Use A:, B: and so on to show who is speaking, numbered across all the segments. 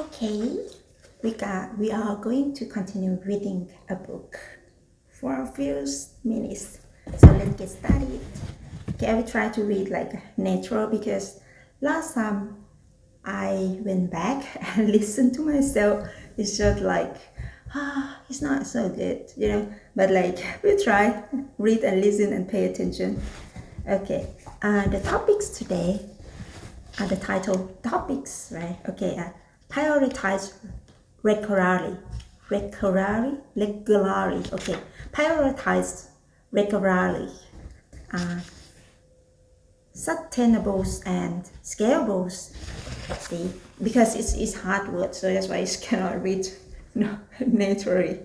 A: Okay, we are going to continue reading a book for a few minutes. So let's get started. Okay, I will try to read like natural because last time I went back and listened to myself. It's just like, it's not so good. But like, we'll try, read and listen and pay attention. Okay, the topics today the title topics, right? Okay, prioritize regularly. Regularly. Okay, prioritize regularly. Sustainables and scalables. See, because it's hard word, so that's why I cannot read naturally.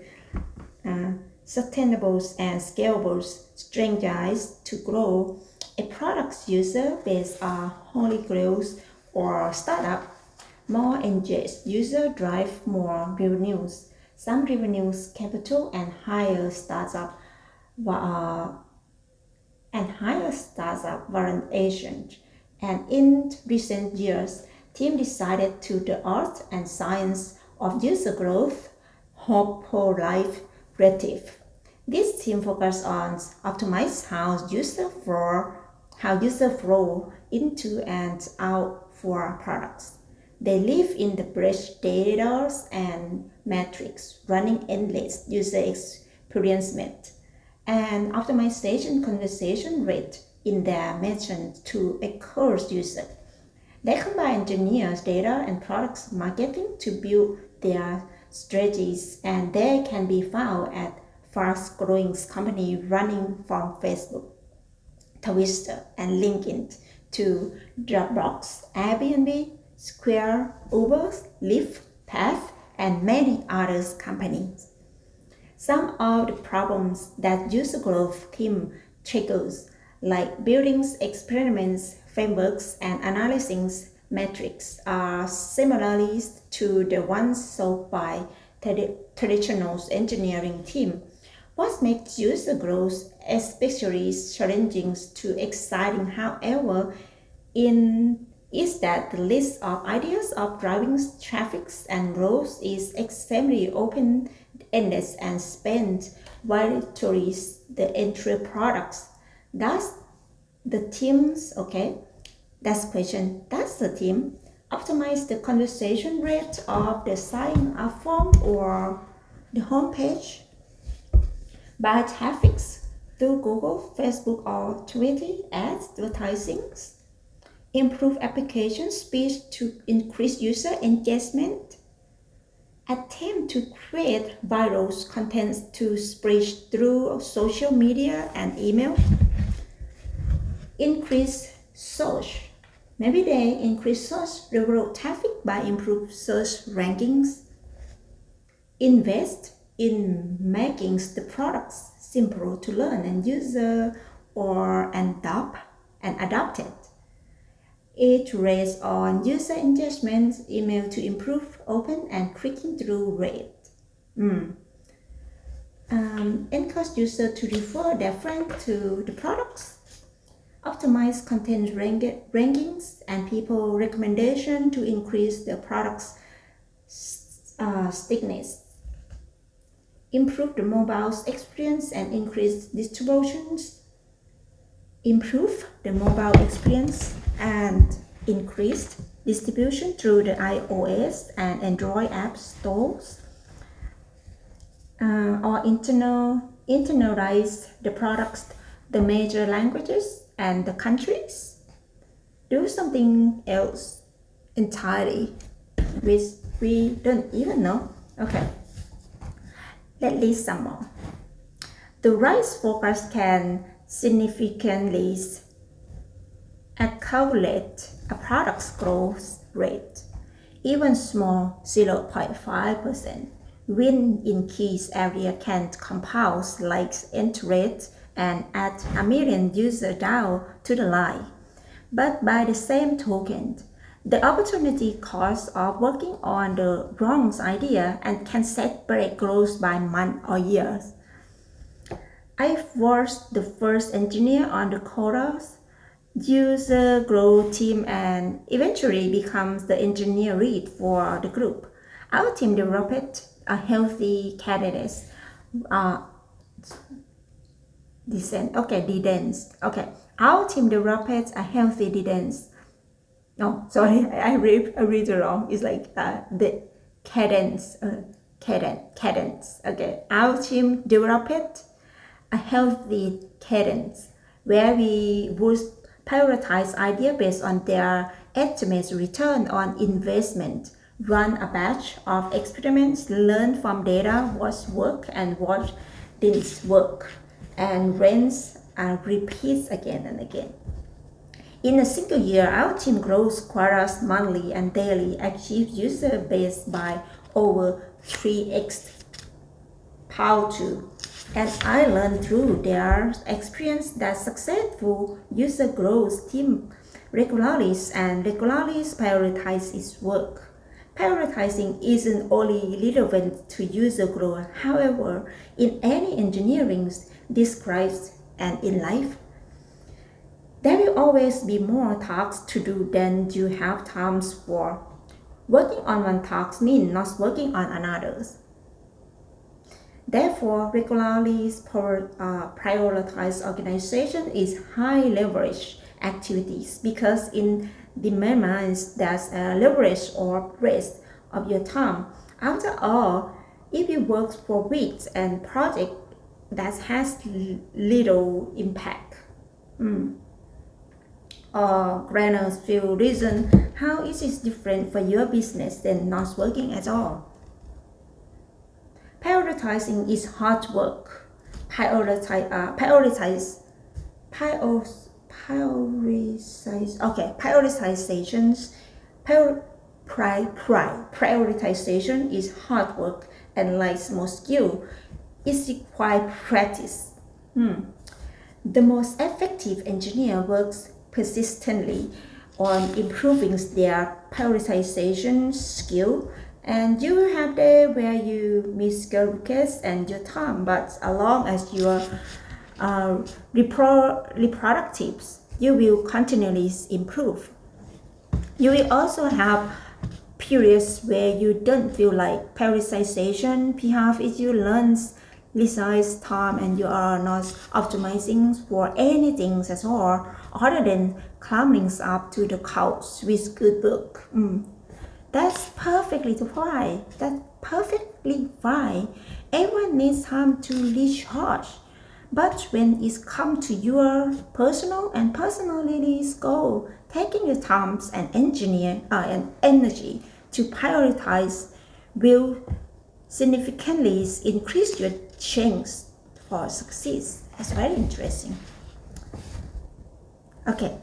A: Sustainables and scalables strategize to grow a product's user base are holy grails or startup. More engaged user drive more revenues. Some revenues capital and higher startup variation. And in recent years, team decided to the art and science of user growth, hope for life relative. This team focused on optimize how user flow into and out for products. They live in the bridge data and metrics, running endless user experience and optimization conversion rate in their mission to a core user. They combine engineers, data, and products marketing to build their strategies, and they can be found at fast-growing companies running from Facebook, Twitter, and LinkedIn to Dropbox, Airbnb, Square, Uber, Lyft, Path, and many other companies. Some of the problems that user growth team triggers, like building experiments, frameworks, and analyzing metrics, are similar to the ones solved by traditional engineering team. What makes user growth especially challenging to exciting, however, is that the list of ideas of driving traffic and growth is extremely open-ended and spans widely the entry products. Does the teams, okay, that's question, does the team optimize the conversion rate of the sign up form or the homepage by traffic through Google, Facebook, or Twitter advertising? Improve application speed to increase user engagement, attempt to create viral content to spread through social media and email, increase search. Maybe they increase search result traffic by improved search rankings, invest in making the products simple to learn and user or adopted. It rates on user engagement, email to improve open and clicking through rate. Encourage user to refer their friend to the products. Optimize content rankings and people recommendation to increase the product's stickiness. Improve the mobile experience and increase distributions. Improve the mobile experience and increased distribution through the iOS and Android app stores, or internalize the products, the major languages and the countries. Do something else entirely, which we don't even know. Okay, let's list some more. The right focus can significantly accelerate a product's growth rate. Even small 0.5% win in key area can compound like interest and add a million users down to the line. But by the same token, the opportunity cost of working on the wrong idea and can set back growth by months or years. I was the first engineer on the course, user grow team and eventually becomes the engineer lead for the group. Our team developed a healthy candidates. Dedence. Okay, our team developed a healthy dedence. No, sorry, I read it wrong. It's like the cadence, cadence. Okay, our team developed a healthy cadence where we would prioritize ideas based on their estimated return on investment, run a batch of experiments, learn from data what worked and what didn't work, and rinse and repeat again and again. In a single year, our team grows quotas monthly and daily, achieves user base by over 3x Power 2. And I learned through their experience that successful user grows team regularly and regularly prioritize its work. Prioritizing isn't only relevant to user growth, however, in any engineering describes and in life, there will always be more tasks to do than you have times for. Working on one task means not working on another's. Therefore, regularly prioritized organization is high leverage activities because it determines that leverage or rest of your time. After all, if you work for weeks and project that has little impact, or grander few reason how it is different for your business than not working at all. Prioritizing is hard work. Prioritization is hard work and like small skill. It requires practice. The most effective engineer works persistently on improving their prioritization skill, and you will have days where you miss requests and your time, but as long as you are reproductive, you will continually improve. You will also have periods where you don't feel like prioritization, perhaps if you learn besides time and you are not optimizing for anything at all other than climbing up to the couch with good book. That's perfectly fine. That's perfectly fine. Everyone needs time to recharge. But when it comes to your personal and personality goal, taking your time and energy to prioritize will significantly increase your chance for success. That's very interesting. Okay.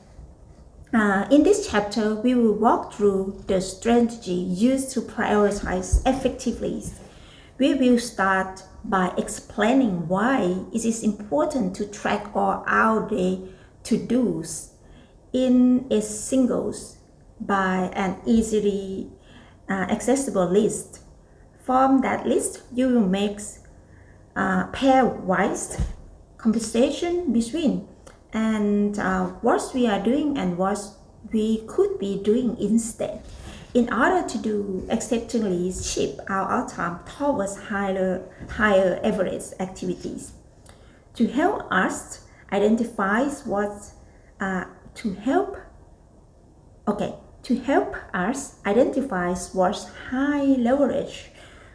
A: In this chapter, we will walk through the strategy used to prioritize effectively. We will start by explaining why it is important to track all our day to-dos in a single by an easily accessible list. From that list, you will make pairwise conversation between and what we are doing and what we could be doing instead in order to do exceptionally shift our outcome towards higher average activities. To help us identify what's high leverage,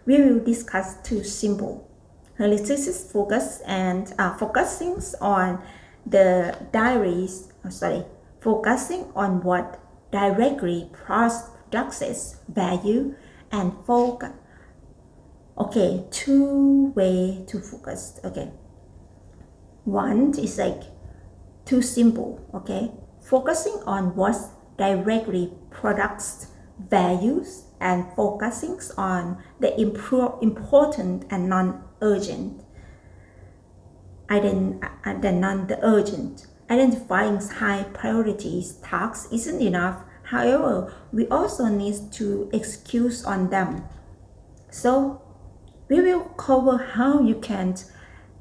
A: we will discuss two simple holistic focus and focusing on what directly produces value and focus. Okay, two way to focus. Okay, one is like too simple. Okay, focusing on what directly products values and focusing on the important and non-urgent. Identifying high priorities tasks isn't enough. However, we also need to execute on them. So, we will cover how you can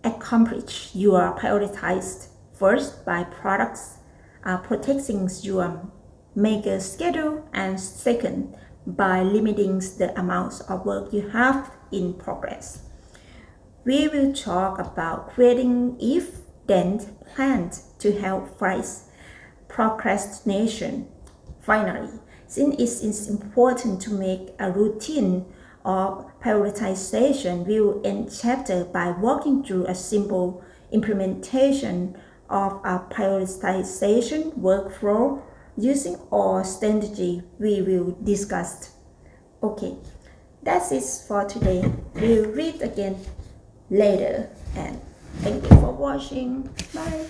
A: accomplish your prioritized first by products protecting your mega schedule, and second, by limiting the amount of work you have in progress. We will talk about creating if-then plans to help fight procrastination. Finally, since it is important to make a routine of prioritization, we will end chapter by walking through a simple implementation of a prioritization workflow using all strategy we will discuss. Okay, that's it for today. We'll read again later, and thank you for watching. Bye.